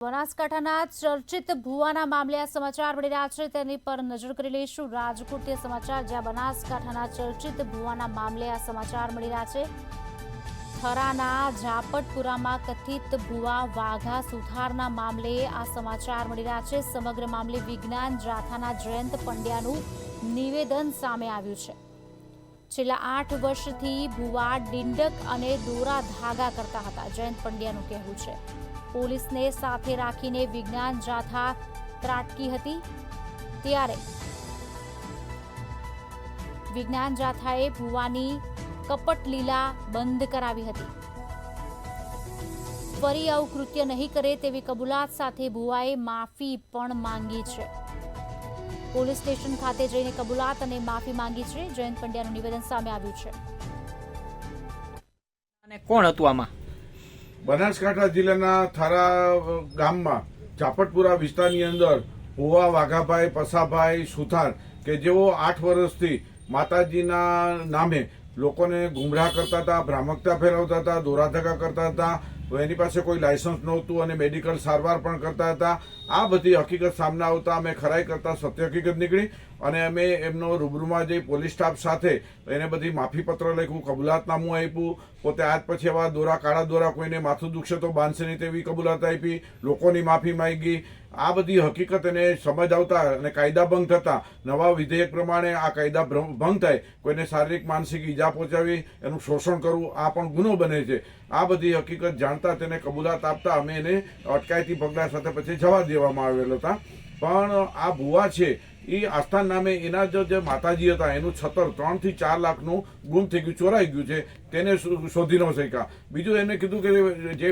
બનાસકાંઠાના ચર્ચિત ભુવાના મામલે આ સમાચાર મળી રહ્યા છે તેની પર નજર કરી લઈશું। રાજકોટથી સમાચાર, જ્યાં બનાસકાંઠાના ચર્ચિત ભુવાના મામલે આ સમાચાર મળી રહ્યા છે। થરાના ઝાપટપુરામાં કથિત ભુવા વાઘા સુથારના મામલે આ સમાચાર મળી રહ્યા છે। સમગ્ર મામલે વિજ્ઞાન જાથાના જયંત પંડ્યાનું નિવેદન સામે આવ્યું છે। છેલ્લા 8 વર્ષથી ભુવા ડિંડક અને દોરા ધાગા કરતા હતા, જયંત પંડ્યાનું કહેવું છે। પોલીસને સાથે રાખીને વિજ્ઞાન જાથા ત્રાટકી હતી, ત્યારે વિજ્ઞાન જાથાએ ભુવાની કપટ લીલા બંધ કરાવી હતી। ફરી આવું કૃત્ય નહીં કરે તેવી કબૂલાત સાથે ભુવાએ માફી પણ માંગી છે। પોલીસ સ્ટેશન ખાતે જઈને કબૂલાત અને માફી માંગી છે। જયંત પંડ્યાનું નિવેદન સામે આવ્યું છે। અને કોણ હતું આમાં? બનાસકાંઠા જિલ્લાના થારા ગામમાં ઝાપટપુરા વિસ્તારની અંદર ભુવા વાઘાભાઈ પસાભાઈ સુથાર કે જેઓ 8 વર્ષથી માતાજીના નામે લોકોને ગુમરાહ કરતા હતા, ભ્રામકતા ફેરવતા હતા, દોરાધગા કરતા હતા, એની પાસે કોઈ લાયસન્સ નહોતું અને મેડિકલ સારવાર પણ કરતા હતા। આ બધી હકીકત સામે આવતા અમે ખરાઈ કરતા સત્ય હકીકત નીકળી અને અમે એમનો રૂબરૂમાં જઈ પોલીસ સ્ટાફ સાથે એને બધી માફીપત્ર લખ્યું, કબૂલાતનામું આપ્યું। પોતે આજ પછી આવા દોરા, કાળા દોરા કોઈને માથું દુખશે તો બાંધશે નહીં તેવી કબૂલાત આપી, લોકોની માફી માંગી। આ બધી હકીકત એને સમજ આવતા અને કાયદા ભંગ થતા નવા વિધેયક પ્રમાણે આ કાયદા ભંગ થાય, કોઈને શારીરિક માનસિક ઈજા પહોંચાવી, એનું શોષણ કરવું, આ પણ ગુનો બને છે। આ બધી હકીકત જાણતા તેને કબૂલાત આપતા અમે એને અટકાયતી પગલાં સાથે પછી જવા દેવામાં આવેલો હતા। પણ આ ભુવા છે એ આસ્થાન નામે એના જે માતાજી હતા એનું છતર 3 થી 4 લાખનું ગુમ થઈ ગયું, ચોરાઈ ગયું છે, તેને શોધી ન શક્યા। બીજું એને કીધું કે જે